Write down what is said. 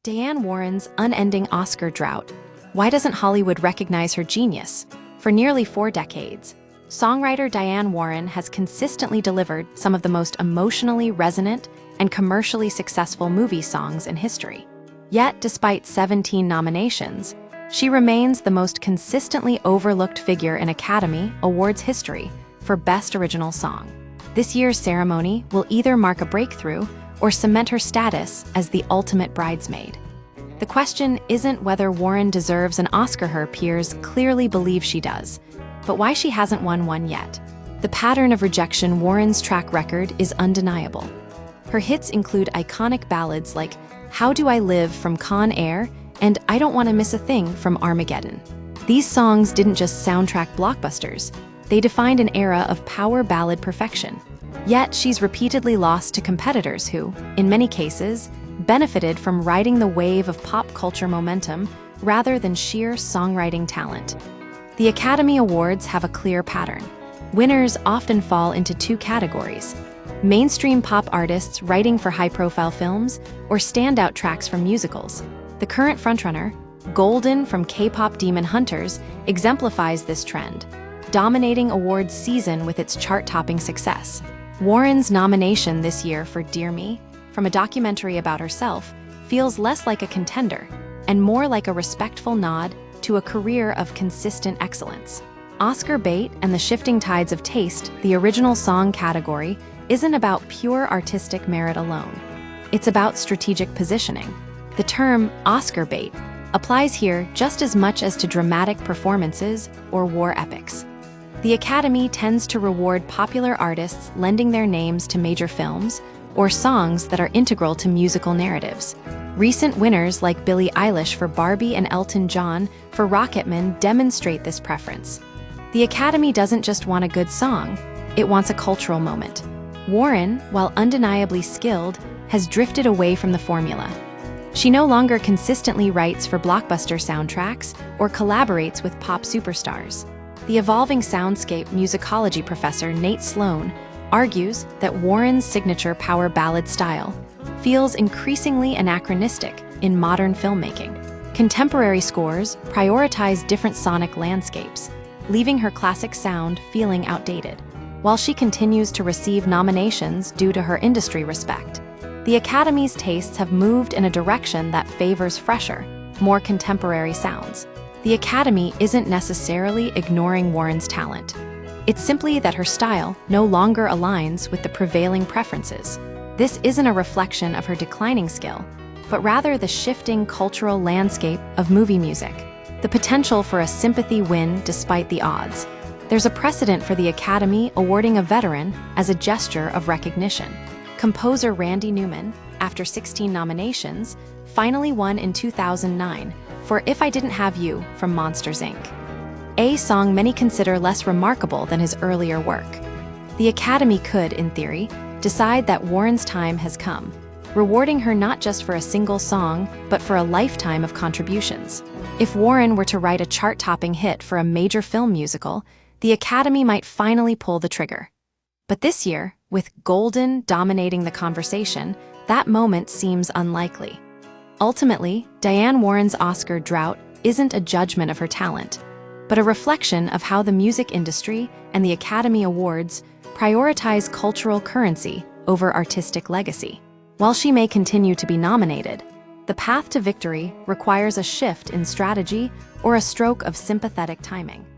Diane Warren's unending Oscar drought. Why doesn't Hollywood recognize her genius? For nearly 4 decades, songwriter Diane Warren has consistently delivered some of the most emotionally resonant and commercially successful movie songs in history. Yet, despite 17 nominations, she remains the most consistently overlooked figure in Academy Awards history for Best Original Song. This year's ceremony will either mark a breakthrough or cement her status as the ultimate bridesmaid. The question isn't whether Warren deserves an Oscar. Her peers clearly believe she does, but why she hasn't won one yet. The pattern of rejection Warren's track record is undeniable. Her hits include iconic ballads like How Do I Live from Con Air and I Don't Want to Miss a Thing from Armageddon. These songs didn't just soundtrack blockbusters, they defined an era of power ballad perfection. Yet she's repeatedly lost to competitors who, in many cases, benefited from riding the wave of pop culture momentum rather than sheer songwriting talent. The Academy Awards have a clear pattern. Winners often fall into 2 categories: mainstream pop artists writing for high-profile films or standout tracks from musicals. The current frontrunner, Golden from K-pop Demon Hunters, exemplifies this trend, dominating awards season with its chart-topping success. Warren's nomination this year for Dear Me, from a documentary about herself, feels less like a contender and more like a respectful nod to a career of consistent excellence. Oscar bait and the shifting tides of taste, the original song category, isn't about pure artistic merit alone. It's about strategic positioning. The term Oscar bait applies here just as much as to dramatic performances or war epics. The Academy tends to reward popular artists lending their names to major films or songs that are integral to musical narratives. Recent winners like Billie Eilish for Barbie and Elton John for Rocketman demonstrate this preference. The Academy doesn't just want a good song, it wants a cultural moment. Warren, while undeniably skilled, has drifted away from the formula. She no longer consistently writes for blockbuster soundtracks or collaborates with pop superstars. The evolving soundscape musicology professor Nate Sloan argues that Warren's signature power ballad style feels increasingly anachronistic in modern filmmaking. Contemporary scores prioritize different sonic landscapes, leaving her classic sound feeling outdated. While she continues to receive nominations due to her industry respect, the Academy's tastes have moved in a direction that favors fresher, more contemporary sounds. The Academy isn't necessarily ignoring Warren's talent. It's simply that her style no longer aligns with the prevailing preferences. This isn't a reflection of her declining skill, but rather the shifting cultural landscape of movie music. The potential for a sympathy win despite the odds. There's a precedent for the Academy awarding a veteran as a gesture of recognition. Composer Randy Newman, after 16 nominations, finally won in 2009 for If I Didn't Have You from Monsters, Inc., a song many consider less remarkable than his earlier work. The Academy could, in theory, decide that Warren's time has come, rewarding her not just for a single song, but for a lifetime of contributions. If Warren were to write a chart-topping hit for a major film musical, the Academy might finally pull the trigger. But this year, with Golden dominating the conversation, that moment seems unlikely. Ultimately, Diane Warren's Oscar drought isn't a judgment of her talent, but a reflection of how the music industry and the Academy Awards prioritize cultural currency over artistic legacy. While she may continue to be nominated, the path to victory requires a shift in strategy or a stroke of sympathetic timing.